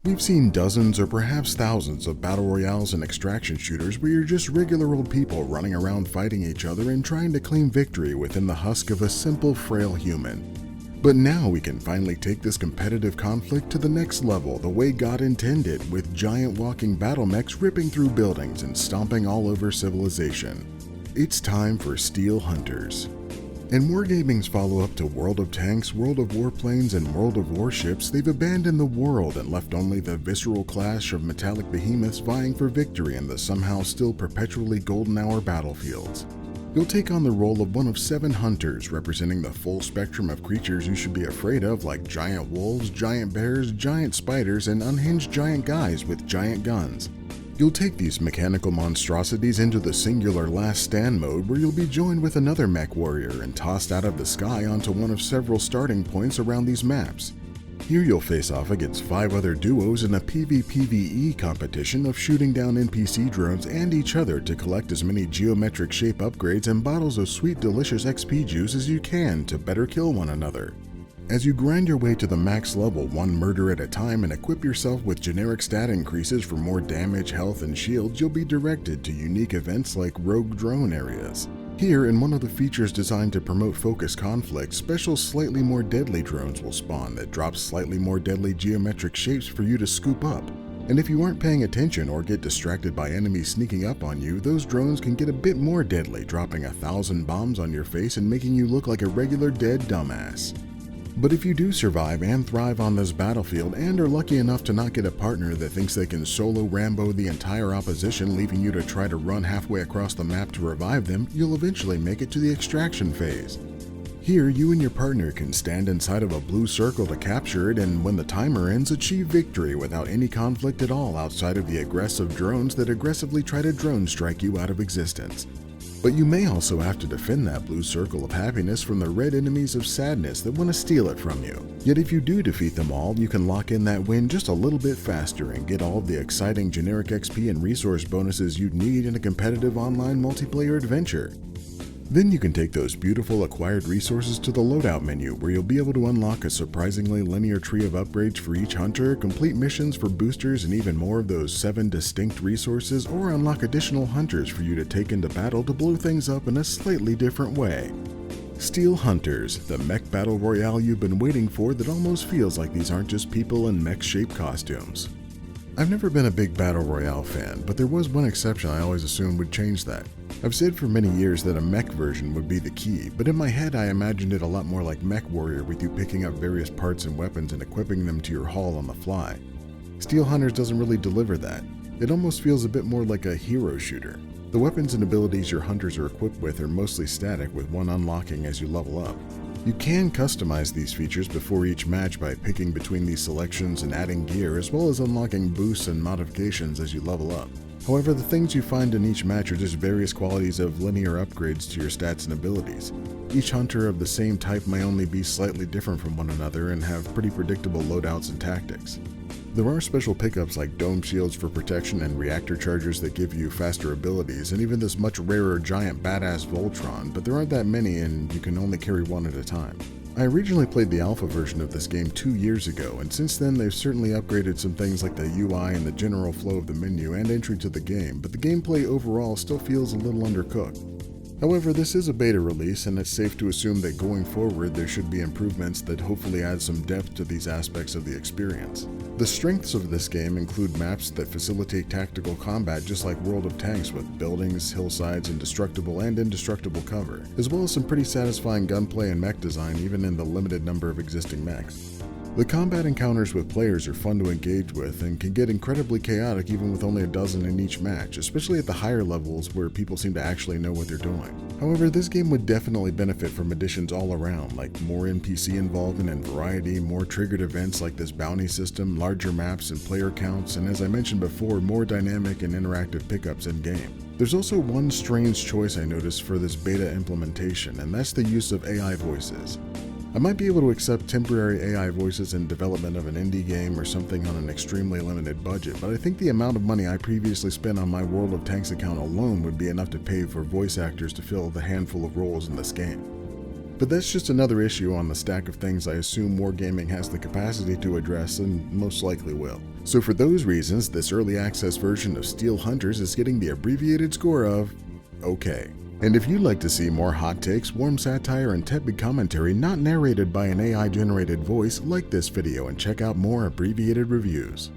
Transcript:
We've seen dozens or perhaps thousands of battle royales and extraction shooters where you're just regular old people running around fighting each other and trying to claim victory within the husk of a simple, frail human. But now we can finally take this competitive conflict to the next level the way God intended, with giant walking battle mechs ripping through buildings and stomping all over civilization. It's time for Steel Hunters. In Wargaming's follow-up to World of Tanks, World of Warplanes, and World of Warships, they've abandoned the world and left only the visceral clash of metallic behemoths vying for victory in the somehow still perpetually golden hour battlefields. You'll take on the role of one of 7 hunters, representing the full spectrum of creatures you should be afraid of, like giant wolves, giant bears, giant spiders, and unhinged giant guys with giant guns. You'll take these mechanical monstrosities into the singular last stand mode, where you'll be joined with another mech warrior and tossed out of the sky onto one of several starting points around these maps. Here you'll face off against 5 other duos in a PvPvE competition of shooting down NPC drones and each other to collect as many geometric shape upgrades and bottles of sweet delicious XP juice as you can to better kill one another. As you grind your way to the max level one murder at a time and equip yourself with generic stat increases for more damage, health, and shields, you'll be directed to unique events like rogue drone areas. Here, in one of the features designed to promote focused conflict, special slightly more deadly drones will spawn that drop slightly more deadly geometric shapes for you to scoop up. And if you aren't paying attention or get distracted by enemies sneaking up on you, those drones can get a bit more deadly, dropping 1,000 bombs on your face and making you look like a regular dead dumbass. But if you do survive and thrive on this battlefield and are lucky enough to not get a partner that thinks they can solo Rambo the entire opposition, leaving you to try to run halfway across the map to revive them, you'll eventually make it to the extraction phase. Here, you and your partner can stand inside of a blue circle to capture it, and when the timer ends, achieve victory without any conflict at all outside of the aggressive drones that aggressively try to drone strike you out of existence. But you may also have to defend that blue circle of happiness from the red enemies of sadness that want to steal it from you. Yet if you do defeat them all, you can lock in that win just a little bit faster and get all of the exciting generic XP and resource bonuses you'd need in a competitive online multiplayer adventure. Then you can take those beautiful acquired resources to the loadout menu, where you'll be able to unlock a surprisingly linear tree of upgrades for each hunter, complete missions for boosters and even more of those 7 distinct resources, or unlock additional hunters for you to take into battle to blow things up in a slightly different way. Steel Hunters, the mech battle royale you've been waiting for that almost feels like these aren't just people in mech-shaped costumes. I've never been a big battle royale fan, but there was one exception I always assumed would change that. I've said for many years that a mech version would be the key, but in my head I imagined it a lot more like Mech Warrior, with you picking up various parts and weapons and equipping them to your haul on the fly. Steel Hunters doesn't really deliver that. It almost feels a bit more like a hero shooter. The weapons and abilities your hunters are equipped with are mostly static, with one unlocking as you level up. You can customize these features before each match by picking between these selections and adding gear, as well as unlocking boosts and modifications as you level up. However, the things you find in each match are just various qualities of linear upgrades to your stats and abilities. Each hunter of the same type may only be slightly different from one another and have pretty predictable loadouts and tactics. There are special pickups like dome shields for protection and reactor chargers that give you faster abilities, and even this much rarer giant badass Voltron, but there aren't that many and you can only carry one at a time. I originally played the alpha version of this game 2 years ago, and since then they've certainly upgraded some things like the UI and the general flow of the menu and entry to the game, but the gameplay overall still feels a little undercooked. However, this is a beta release, and it's safe to assume that going forward there should be improvements that hopefully add some depth to these aspects of the experience. The strengths of this game include maps that facilitate tactical combat just like World of Tanks, with buildings, hillsides, and destructible and indestructible cover, as well as some pretty satisfying gunplay and mech design even in the limited number of existing mechs. The combat encounters with players are fun to engage with and can get incredibly chaotic even with only a dozen in each match, especially at the higher levels where people seem to actually know what they're doing. However, this game would definitely benefit from additions all around, like more NPC involvement and variety, more triggered events like this bounty system, larger maps and player counts, and as I mentioned before, more dynamic and interactive pickups in-game. There's also one strange choice I noticed for this beta implementation, and that's the use of AI voices. I might be able to accept temporary AI voices in development of an indie game or something on an extremely limited budget, but I think the amount of money I previously spent on my World of Tanks account alone would be enough to pay for voice actors to fill the handful of roles in this game. But that's just another issue on the stack of things I assume Wargaming has the capacity to address and most likely will. So for those reasons, this early access version of Steel Hunters is getting the abbreviated score of okay. And if you'd like to see more hot takes, warm satire, and tepid commentary not narrated by an AI-generated voice, like this video and check out more abbreviated reviews.